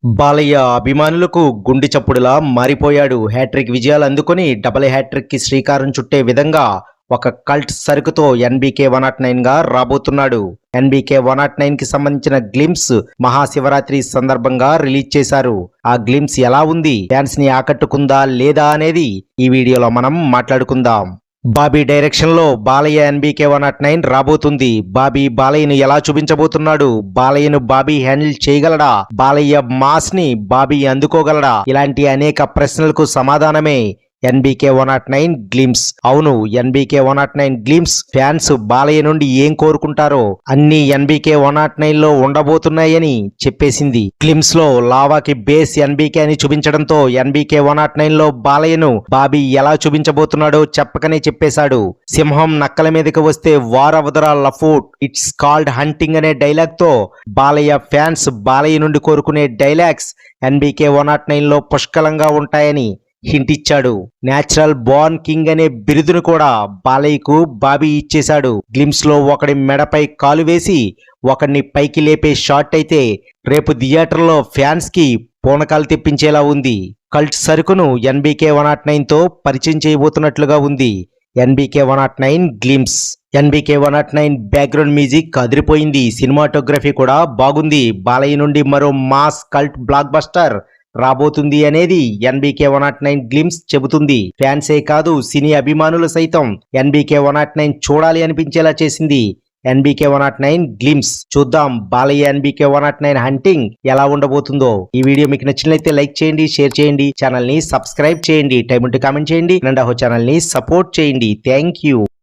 బాలయ్య అభిమానులకు గుండె చప్పుడులా మారిపోయాడు. హ్యాట్రిక్ విజయాలు అందుకొని డబుల్ హ్యాట్రిక్ కి శ్రీకారం చుట్టే విధంగా ఒక కల్ట్ సరుకుతో ఎన్బీకే 109 గా రాబోతున్నాడు. ఎన్బీకే 109 కి సంబంధించిన గ్లిమ్స్ మహాశివరాత్రి సందర్భంగా రిలీజ్ చేశారు. ఆ గ్లిమ్స్ ఎలా ఉంది, ఫ్యాన్స్ ని ఆకట్టుకుందా లేదా అనేది ఈ వీడియోలో మనం మాట్లాడుకుందాం. బాబీ డైరెక్షన్ లో బాలయ్య ఎన్బీకే 109 రాబోతుంది. బాలయ్యను ఎలా చూపించబోతున్నాడు, బాలయ్యను బాబీ హ్యాండిల్ చేయగలడా, బాలయ్య మాస్ ని బాబీ అందుకోగలడా, ఇలాంటి అనేక ప్రశ్నలకు సమాధానమే ఎన్బీకే 109 గ్లిమ్స్. అవును, ఎన్బీకే 109 గ్లిమ్స్ ఫ్యాన్స్ బాలయ్య నుండి ఏం కోరుకుంటారో అన్ని ఎన్బీకే 109 లో ఉండబోతున్నాయని చెప్పేసింది. గ్లిమ్స్ లో లావాకి బేస్ ఎన్బీకే అని చూపించడంతో ఎన్బీకే 109 లో బాలయ్యను బాబీ ఎలా చూపించబోతున్నాడో చెప్పకనే చెప్పేశాడు. సింహం నక్కల మీదకి వస్తే వారవదరా లఫూట్, ఇట్స్ కాల్డ్ హంటింగ్ అనే డైలాగ్ తో బాలయ్య ఫ్యాన్స్ బాలయ్య నుండి కోరుకునే డైలాగ్స్ ఎన్బీకే 109 లో పుష్కలంగా ఉంటాయని హింట్ ఇచ్చాడు. నేచురల్ బోర్న్ కింగ్ అనే బిరుదును కూడా బాలయ్యకు బాబీ ఇచ్చేశాడు. గ్లిమ్స్ లో ఒకడి మెడపై కాలు వేసి ఒకడిని పైకి లేపే షాట్ అయితే రేపు థియేటర్లో ఫ్యాన్స్ కి పూనకాలు తెప్పించేలా ఉంది. కల్ట్ సరుకును ఎన్బీకే 109 తో పరిచయం చేయబోతున్నట్లుగా ఉంది. NBK 109 glimpse. NBK 109 background music అదిరిపోయింది. సినిమాటోగ్రఫీ కూడా బాగుంది. బాలయ్య నుండి మరో మాస్ కల్ట్ బ్లాక్ బస్టర్ రాబోతుంది అనేది ఎన్బీకే 109 గ్లిమ్స్ చెబుతుంది. ఫ్యాన్సే కాదు, సినీ అభిమానులు సైతం ఎన్బీకే 109 చూడాలి అనిపించేలా చేసింది ఎన్బీకే 109 గ్లిమ్స్. చూద్దాం బాలయ్య ఎన్బీకే 109 హంటింగ్ ఎలా ఉండబోతుందో. ఈ వీడియో మీకు నచ్చినట్లయితే లైక్ చేయండి, షేర్ చేయండి, ఛానల్ ని సబ్స్క్రైబ్ చేయండి, టైం ఉంటే కామెంట్ చేయండి, నండాహో ఛానల్ ని సపోర్ట్ చేయండి. Thank you.